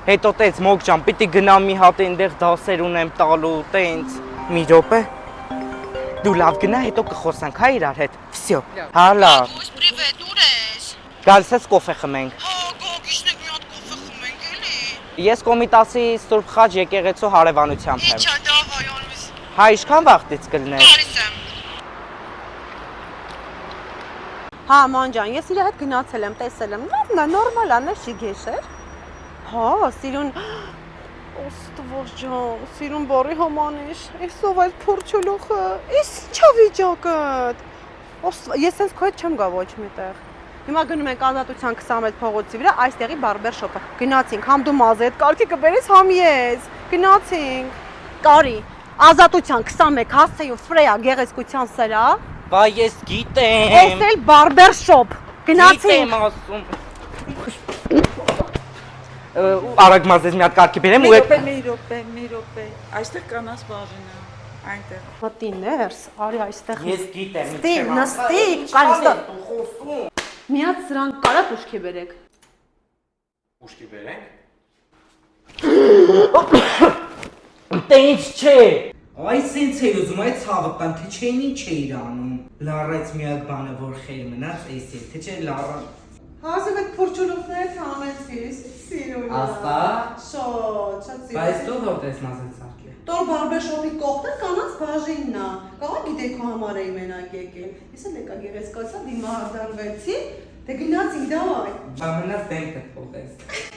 Հետո տենց մոգ ջան, պիտի գնամ մի հատ այնտեղ դասեր ունեմ տալու, տենց։ Մի րոպե։ Դու լավ գնա, հետո կխոսանք, հա իրար հետ։ Վсё։ Հա լավ։ Պրիվետ, ուր ես։ Գալիս ես կոֆե խմենք։ Հա, գողիշնեք մի հատ կոֆե խմենք էլի։ Ես Կոմիտասի Սուրբ Խաչ եկեղեցու հարևանությամբ եմ։ Իչա դավայ անվիս։ Հա, ինչքան վաղտից կլներ։ Գալիս եմ։ Հա, ման ջան, ես իր հետ գնացել եմ, տեսել եմ։ Լավն է, նորմալ է, նշի գեշեր։ Հա, սիրուն Ոստվոր ջան, սիրուն բարի հոմանիշ, այսով այդ փորչոլոխը, այս ինչա վիճակը։ Ես sense քո հետ չեմ գա ոչ միտեղ։ Հիմա գնում ենք Ազատության 21 փողոցի վրա, այստեղի բարբեր շոփը։ Գնացինք, համ դու մազի հետ կարգի կբերես, համ ես։ Գնացինք։ Կարի, Ազատության 21 հասցեյու Ֆրեյա գեղեցկության սրա։ Բա ես գիտեմ։ Էս էլ բարբեր շոփ։ Գնացինք։ Գիտեմ ասում։ Արագ մազես մի հատ կարգի բերեմ ու մի րոպե, այստեղ կանաս բաժինը, այնտեղ։ Մտի ներս, արի այստեղ։ Ես գիտեմ, Ստիգ, նստիկ, կարիստո։ Մի հատ սրանք կարա ուշքի բերեք։ Ուշքի բերենք։ Տենց չէ։ Այ սենց է ուզում, այդ ցավը կան, թե չեն ինչ է իրանում։ Լարեց միակ բանը, որ խեր մնաց, էս է, թե չէ լարան։ Հազիվ այդ փորչոլուխները թամեցիս, սիրունա։ Աստա։ Շատ սիրուն։ Բայց դու որտես մազեց սարքել։ Տոր բարբերշոպի կողքն կանաց բաժինն է։ Կարող գիտեք քո համար էի մենակ եկել։ Ես էլ եկա գեղեցկացա, դիմահարդարվեցի, դե գնացինք, դավայ։ Բա մնաց դենքը փոխես։